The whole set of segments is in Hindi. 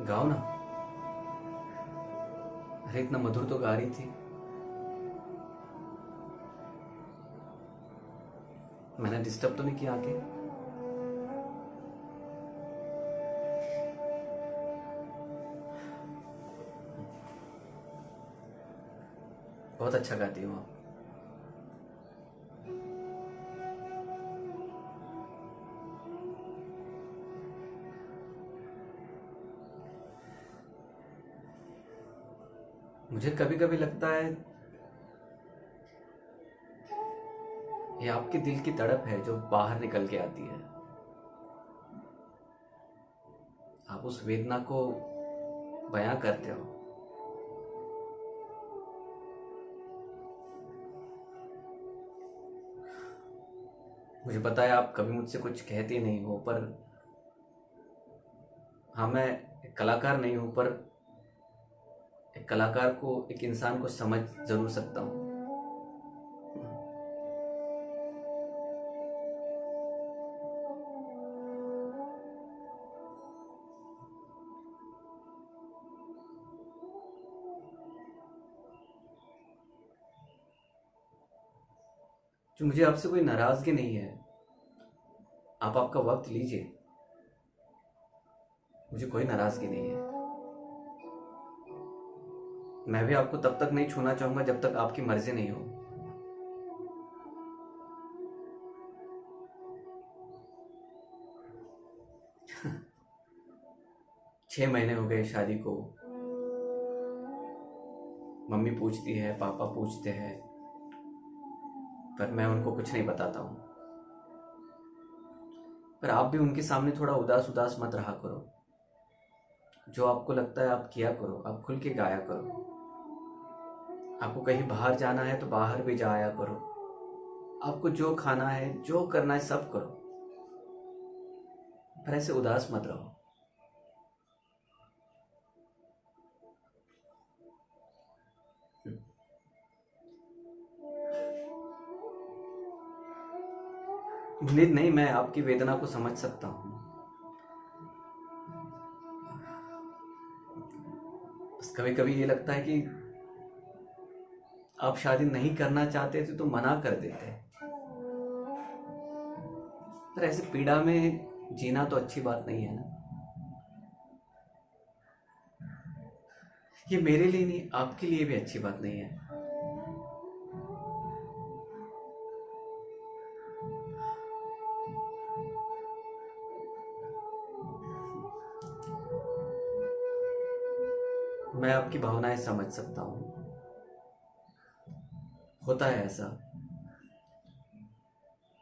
गाओ ना। अरे इतना मधुर तो गा रही थी। मैंने डिस्टर्ब तो नहीं किया आके? बहुत अच्छा गाती हो आप। मुझे कभी कभी लगता है ये आपके दिल की तड़प है जो बाहर निकल के आती है। आप उस वेदना को बयां करते हो। मुझे पता है आप कभी मुझसे कुछ कहते नहीं हो, पर हाँ, मैं एक कलाकार नहीं हूं, पर एक कलाकार को, एक इंसान को समझ जरूर सकता हूं। जो मुझे आपसे कोई नाराजगी नहीं है। आप आपका वक्त लीजिए। मुझे कोई नाराजगी नहीं है। मैं भी आपको तब तक नहीं छूना चाहूंगा जब तक आपकी मर्जी नहीं हो। 6 महीने हो गए शादी को। मम्मी पूछती है, पापा पूछते हैं, पर मैं उनको कुछ नहीं बताता हूँ। पर आप भी उनके सामने थोड़ा उदास उदास मत रहा करो। जो आपको लगता है आप किया करो, आप खुल के गाया करो। आपको कहीं बाहर जाना है तो बाहर भी जाया करो। आपको जो खाना है, जो करना है, सब करो, पर ऐसे उदास मत रहो। उम्मीद नहीं, मैं आपकी वेदना को समझ सकता हूँ। बस कभी कभी ये लगता है कि आप शादी नहीं करना चाहते थे तो मना कर देते। पर ऐसे पीड़ा में जीना तो अच्छी बात नहीं है ना। ये मेरे लिए नहीं, आपके लिए भी अच्छी बात नहीं है। मैं आपकी भावनाएं समझ सकता हूँ। होता है ऐसा,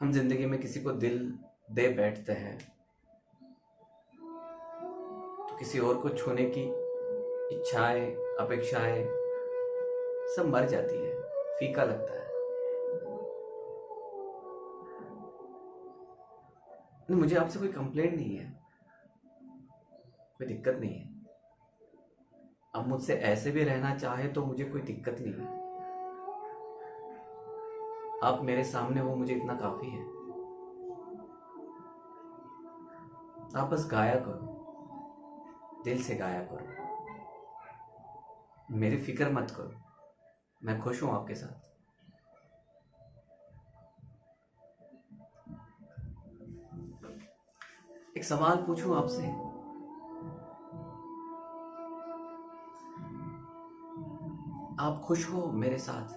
हम जिंदगी में किसी को दिल दे बैठते हैं तो किसी और को छूने की इच्छाएं, अपेक्षाएं सब मर जाती है, फीका लगता है। नहीं, मुझे आपसे कोई कंप्लेंट नहीं है, कोई दिक्कत नहीं है। अब मुझसे ऐसे भी रहना चाहे तो मुझे कोई दिक्कत नहीं है। आप मेरे सामने हो, मुझे इतना काफी है। आप बस गाया करो, दिल से गाया करो। मेरी फिक्र मत करो, मैं खुश हूं आपके साथ। एक सवाल पूछूं आपसे? आप खुश हो मेरे साथ?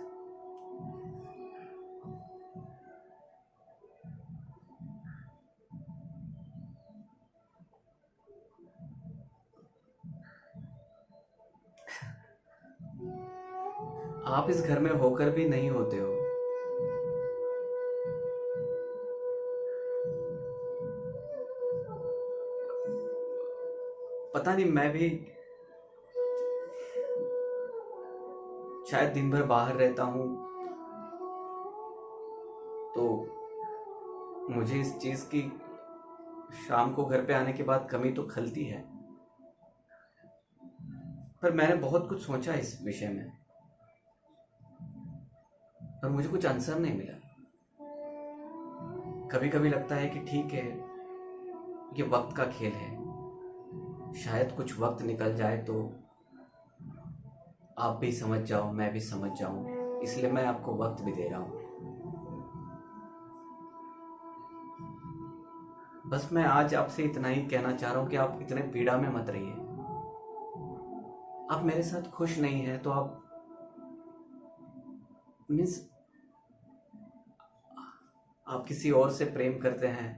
आप इस घर में होकर भी नहीं होते हो। पता नहीं, मैं भी शायद दिन भर बाहर रहता हूं तो मुझे इस चीज की शाम को घर पे आने के बाद कमी तो खलती है। पर मैंने बहुत कुछ सोचा इस विषय में, पर मुझे कुछ आंसर नहीं मिला। कभी कभी लगता है कि ठीक है, ये वक्त का खेल है, शायद कुछ वक्त निकल जाए तो आप भी समझ जाओ, मैं भी समझ जाऊं, इसलिए मैं आपको वक्त भी दे रहा हूं। बस मैं आज आपसे इतना ही कहना चाह रहा हूं कि आप इतने पीड़ा में मत रहिए। आप मेरे साथ खुश नहीं हैं तो आप मीन्स आप किसी और से प्रेम करते हैं,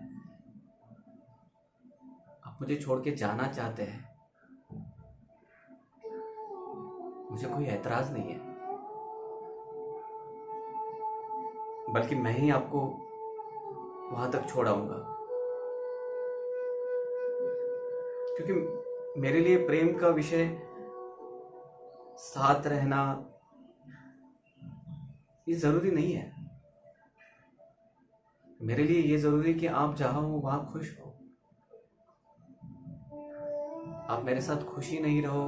आप मुझे छोड़ के जाना चाहते हैं, मुझे कोई ऐतराज नहीं है, बल्कि मैं ही आपको वहां तक छोड़ाऊंगा। क्योंकि मेरे लिए प्रेम का विषय साथ रहना ये जरूरी नहीं है। मेरे लिए ये जरूरी है कि आप जहां हो वहां खुश हो। आप मेरे साथ खुशी नहीं रहो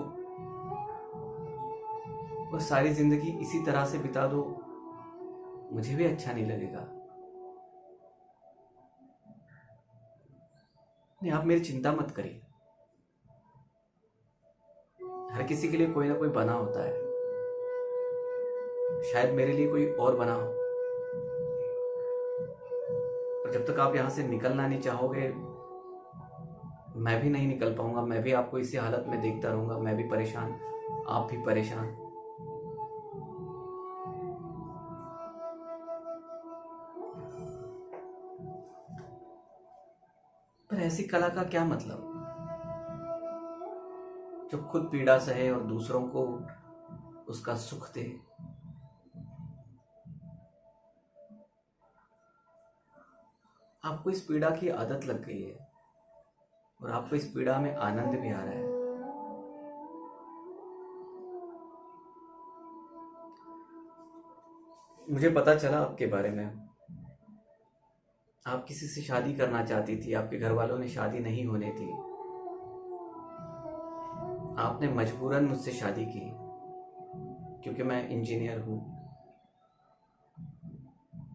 और सारी जिंदगी इसी तरह से बिता दो, मुझे भी अच्छा नहीं लगेगा। नहीं, आप मेरी चिंता मत करिए। हर किसी के लिए कोई ना कोई बना होता है, शायद मेरे लिए कोई और बना हो। और जब तक आप यहां से निकलना नहीं चाहोगे, मैं भी नहीं निकल पाऊंगा। मैं भी आपको इसी हालत में देखता रहूंगा, मैं भी परेशान, आप भी परेशान। पर ऐसी कला का क्या मतलब जो खुद पीड़ा सहे और दूसरों को उसका सुख दे। आपको इस पीड़ा की आदत लग गई है और आपको इस पीड़ा में आनंद भी आ रहा है। मुझे पता चला आपके बारे में, आप किसी से शादी करना चाहती थी, आपके घर वालों ने शादी नहीं होने दी, आपने मजबूरन मुझसे शादी की क्योंकि मैं इंजीनियर हूं,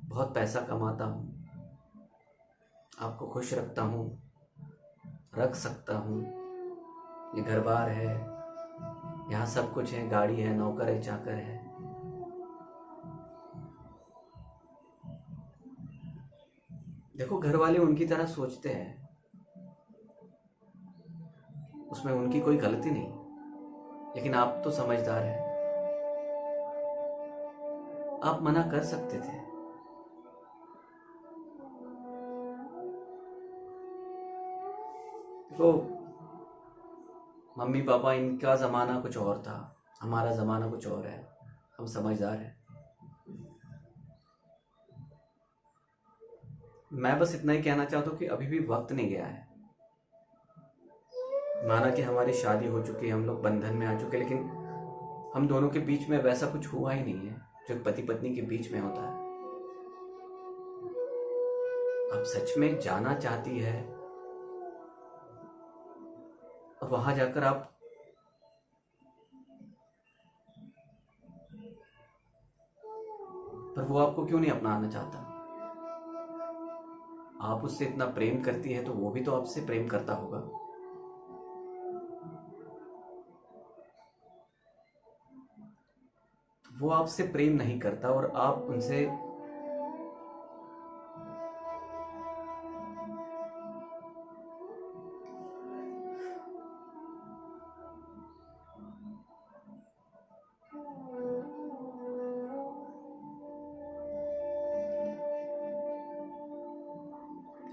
बहुत पैसा कमाता हूं, आपको खुश रखता हूं, रख सकता हूं, ये घर बार है, यहाँ सब कुछ है, गाड़ी है, नौकर है, चाकर है। देखो, घर वाले उनकी तरह सोचते हैं, उसमें उनकी कोई गलती नहीं, लेकिन आप तो समझदार हैं, आप मना कर सकते थे। तो मम्मी पापा, इनका जमाना कुछ और था, हमारा जमाना कुछ और है, हम समझदार हैं। मैं बस इतना ही कहना चाहता हूँ कि अभी भी वक्त नहीं गया है। माना कि हमारी शादी हो चुकी है, हम लोग बंधन में आ चुके, लेकिन हम दोनों के बीच में वैसा कुछ हुआ ही नहीं है जो पति पत्नी के बीच में होता है। अब सच में जाना चाहती है, अब वहां जाकर आप पर वो आपको क्यों नहीं अपनाना चाहता? आप उससे इतना प्रेम करती है तो वो भी तो आपसे प्रेम करता होगा। वो आपसे प्रेम नहीं करता और आप उनसे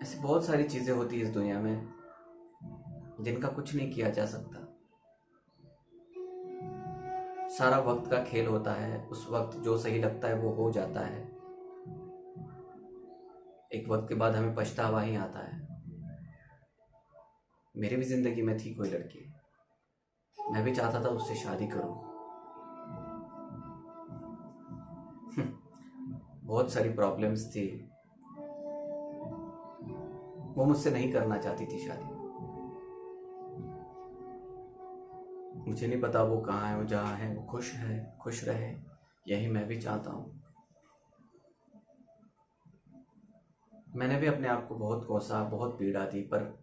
ऐसी बहुत सारी चीजें होती है इस दुनिया में जिनका कुछ नहीं किया जा सकता। सारा वक्त का खेल होता है, उस वक्त जो सही लगता है वो हो जाता है, एक वक्त के बाद हमें पछतावा ही आता है। मेरी भी जिंदगी में थी कोई लड़की, मैं भी चाहता था उससे शादी करूं। बहुत सारी प्रॉब्लम्स थी, वो मुझसे नहीं करना चाहती थी शादी। मुझे नहीं पता वो कहाँ है, वो जहाँ है वो खुश है, खुश रहे, यही मैं भी चाहता हूँ। मैंने भी अपने आप को बहुत कोसा, बहुत पीड़ा दी, पर